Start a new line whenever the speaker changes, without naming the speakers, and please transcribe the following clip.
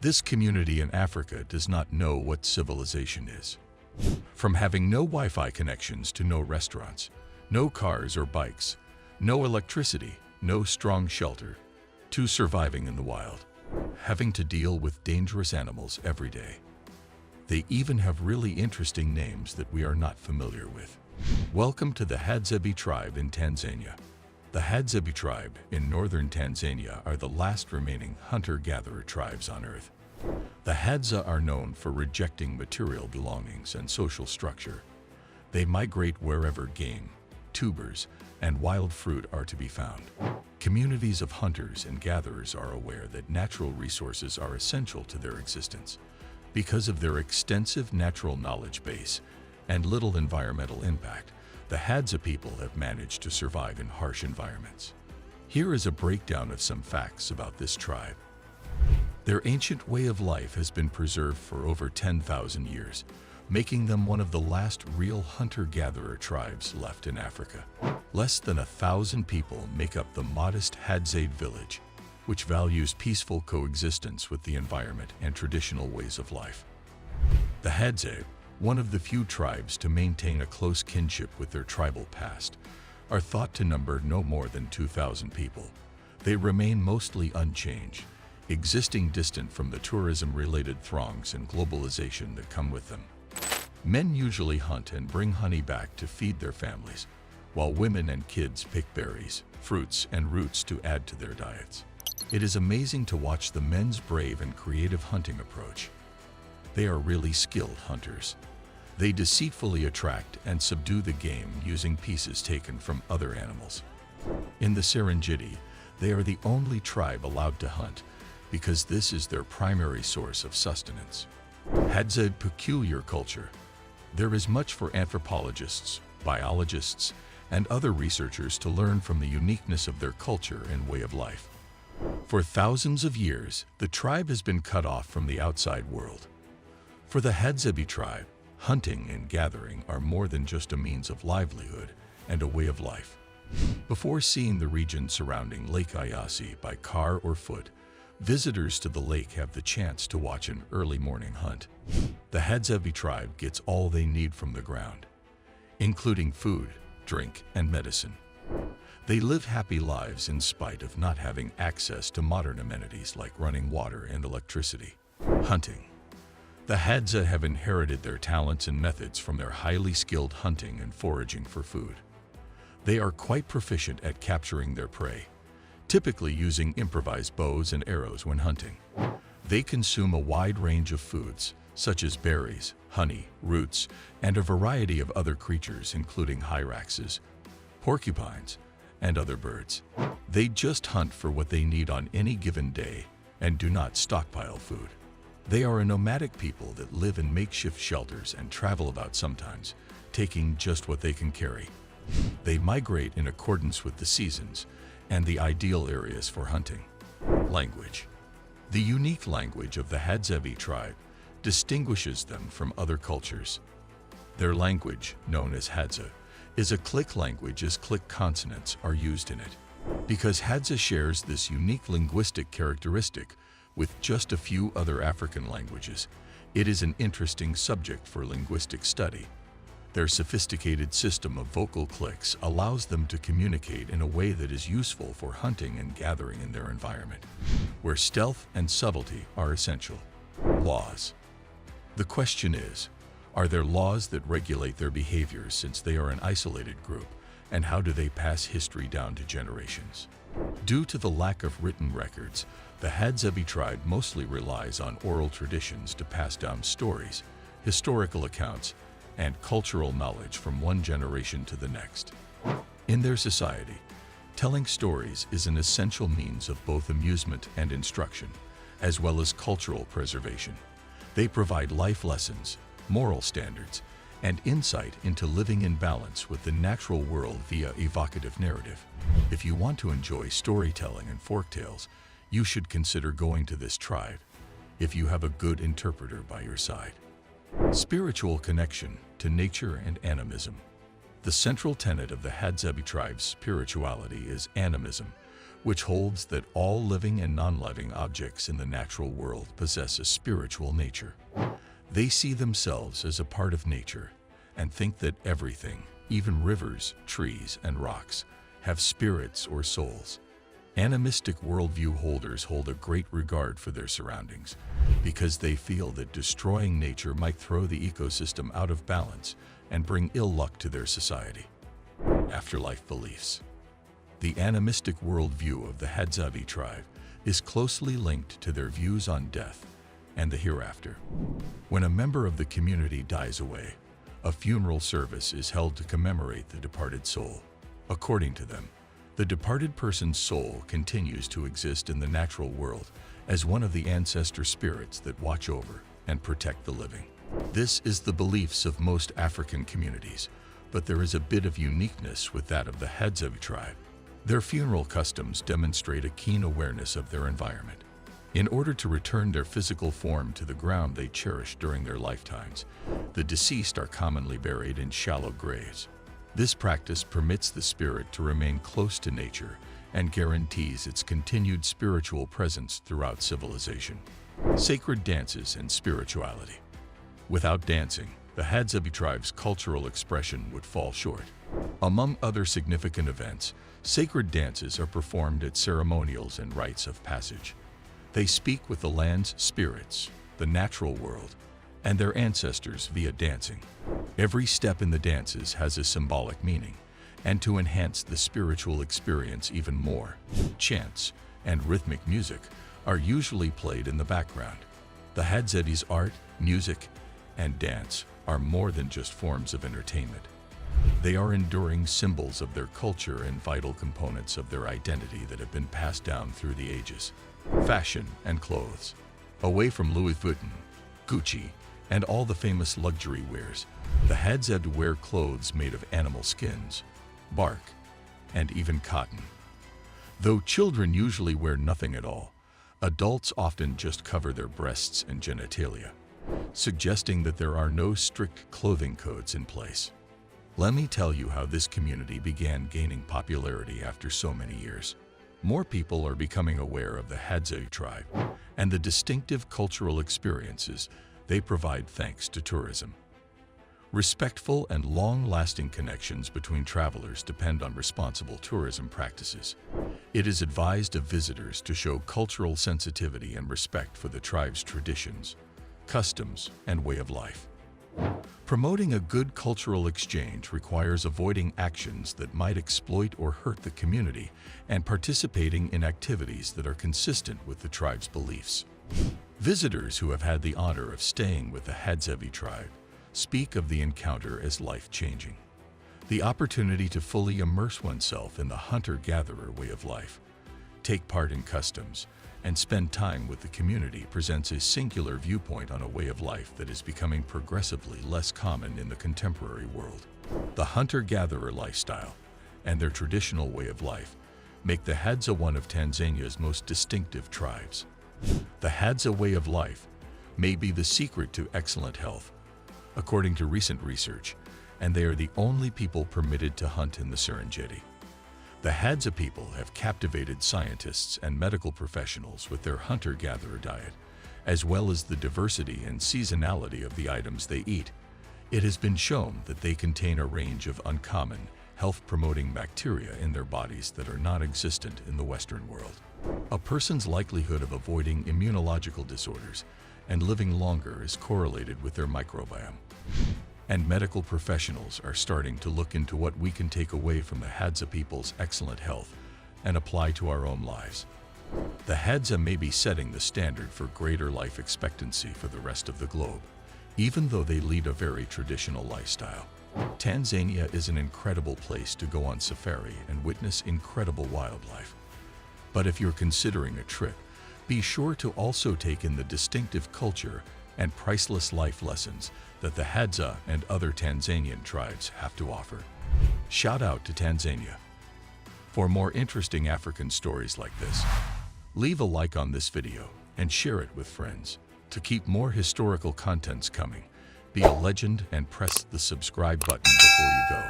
This community in Africa does not know what civilization is. From having no Wi-Fi connections to no restaurants, no cars or bikes, no electricity, no strong shelter, to surviving in the wild, having to deal with dangerous animals every day. They even have really interesting names that we are not familiar with. Welcome to the Hadzabe tribe in Tanzania. The Hadzabe tribe in northern Tanzania are the last remaining hunter-gatherer tribes on Earth. The Hadza are known for rejecting material belongings and social structure. They migrate wherever game, tubers, and wild fruit are to be found. Communities of hunters and gatherers are aware that natural resources are essential to their existence. Because of their extensive natural knowledge base and little environmental impact, the Hadza people have managed to survive in harsh environments. Here is a breakdown of some facts about this tribe. Their ancient way of life has been preserved for over 10,000 years, making them one of the last real hunter-gatherer tribes left in Africa. Less than 1,000 people make up the modest Hadzabe village, which values peaceful coexistence with the environment and traditional ways of life. The Hadzabe, one of the few tribes to maintain a close kinship with their tribal past, are thought to number no more than 2,000 people. They remain mostly unchanged, existing distant from the tourism-related throngs and globalization that come with them. Men usually hunt and bring honey back to feed their families, while women and kids pick berries, fruits, and roots to add to their diets. It is amazing to watch the men's brave and creative hunting approach. They are really skilled hunters. They deceitfully attract and subdue the game using pieces taken from other animals. In the Serengeti, they are the only tribe allowed to hunt because this is their primary source of sustenance. Hadzabe peculiar culture. There is much for anthropologists, biologists, and other researchers to learn from the uniqueness of their culture and way of life. For thousands of years, the tribe has been cut off from the outside world. For the Hadzabe tribe, hunting and gathering are more than just a means of livelihood and a way of life. Before seeing the region surrounding Lake Eyasi by car or foot, visitors to the lake have the chance to watch an early morning hunt. The Hadzabe tribe gets all they need from the ground, including food, drink, and medicine. They live happy lives in spite of not having access to modern amenities like running water and electricity. Hunting. The Hadza have inherited their talents and methods from their highly skilled hunting and foraging for food. They are quite proficient at capturing their prey, typically using improvised bows and arrows when hunting. They consume a wide range of foods, such as berries, honey, roots, and a variety of other creatures including hyraxes, porcupines, and other birds. They just hunt for what they need on any given day and do not stockpile food. They are a nomadic people that live in makeshift shelters and travel about sometimes, taking just what they can carry. They migrate in accordance with the seasons and the ideal areas for hunting. Language. The unique language of the Hadzabe tribe distinguishes them from other cultures. Their language, known as Hadza, is a click language as click consonants are used in it. Because Hadza shares this unique linguistic characteristic with just a few other African languages, it is an interesting subject for linguistic study. Their sophisticated system of vocal clicks allows them to communicate in a way that is useful for hunting and gathering in their environment, where stealth and subtlety are essential. Laws. The question is, are there laws that regulate their behaviors since they are an isolated group, and how do they pass history down to generations? Due to the lack of written records, the Hadzabe tribe mostly relies on oral traditions to pass down stories, historical accounts, and cultural knowledge from one generation to the next. In their society, telling stories is an essential means of both amusement and instruction, as well as cultural preservation. They provide life lessons, moral standards, and insight into living in balance with the natural world via evocative narrative. If you want to enjoy storytelling and folktales, you should consider going to this tribe if you have a good interpreter by your side. Spiritual connection to nature and animism. The central tenet of the Hadzabe tribe's spirituality is animism, which holds that all living and non-living objects in the natural world possess a spiritual nature. They see themselves as a part of nature and think that everything, even rivers, trees, and rocks, have spirits or souls. Animistic worldview holders hold a great regard for their surroundings because they feel that destroying nature might throw the ecosystem out of balance and bring ill luck to their society. Afterlife beliefs. The animistic worldview of the Hadzabe tribe is closely linked to their views on death and the hereafter. When a member of the community dies away, a funeral service is held to commemorate the departed soul. According to them, the departed person's soul continues to exist in the natural world as one of the ancestor spirits that watch over and protect the living. This is the beliefs of most African communities, but there is a bit of uniqueness with that of the Hadzabe tribe. Their funeral customs demonstrate a keen awareness of their environment. In order to return their physical form to the ground they cherished during their lifetimes, the deceased are commonly buried in shallow graves. This practice permits the spirit to remain close to nature and guarantees its continued spiritual presence throughout civilization. Sacred dances and spirituality. Without dancing, the Hadzabe tribe's cultural expression would fall short. Among other significant events, sacred dances are performed at ceremonials and rites of passage. They speak with the land's spirits, the natural world, and their ancestors via dancing. Every step in the dances has a symbolic meaning, and to enhance the spiritual experience even more, chants and rhythmic music are usually played in the background. The Hadzabe's art, music, and dance are more than just forms of entertainment. They are enduring symbols of their culture and vital components of their identity that have been passed down through the ages. Fashion and clothes. Away from Louis Vuitton, Gucci, and all the famous luxury wares, the Hadzabe wear clothes made of animal skins, bark, and even cotton. Though children usually wear nothing at all, adults often just cover their breasts and genitalia, suggesting that there are no strict clothing codes in place. Let me tell you how this community began gaining popularity after so many years. More people are becoming aware of the Hadzabe tribe and the distinctive cultural experiences they provide thanks to tourism. Respectful and long-lasting connections between travelers depend on responsible tourism practices. It is advised of visitors to show cultural sensitivity and respect for the tribe's traditions, customs, and way of life. Promoting a good cultural exchange requires avoiding actions that might exploit or hurt the community and participating in activities that are consistent with the tribe's beliefs. Visitors who have had the honor of staying with the Hadzabe tribe speak of the encounter as life-changing. The opportunity to fully immerse oneself in the hunter-gatherer way of life, take part in customs, and spend time with the community presents a singular viewpoint on a way of life that is becoming progressively less common in the contemporary world. The hunter-gatherer lifestyle and their traditional way of life make the Hadza one of Tanzania's most distinctive tribes. The Hadza way of life may be the secret to excellent health, according to recent research, and they are the only people permitted to hunt in the Serengeti. The Hadza people have captivated scientists and medical professionals with their hunter-gatherer diet, as well as the diversity and seasonality of the items they eat. It has been shown that they contain a range of uncommon, health-promoting bacteria in their bodies that are non-existent in the Western world. A person's likelihood of avoiding immunological disorders and living longer is correlated with their microbiome. And medical professionals are starting to look into what we can take away from the Hadza people's excellent health and apply to our own lives. The Hadza may be setting the standard for greater life expectancy for the rest of the globe, even though they lead a very traditional lifestyle. Tanzania is an incredible place to go on safari and witness incredible wildlife. But if you're considering a trip, be sure to also take in the distinctive culture and priceless life lessons that the Hadza and other Tanzanian tribes have to offer. Shout out to Tanzania! For more interesting African stories like this, leave a like on this video and share it with friends. To keep more historical contents coming, be a legend and press the subscribe button before you go.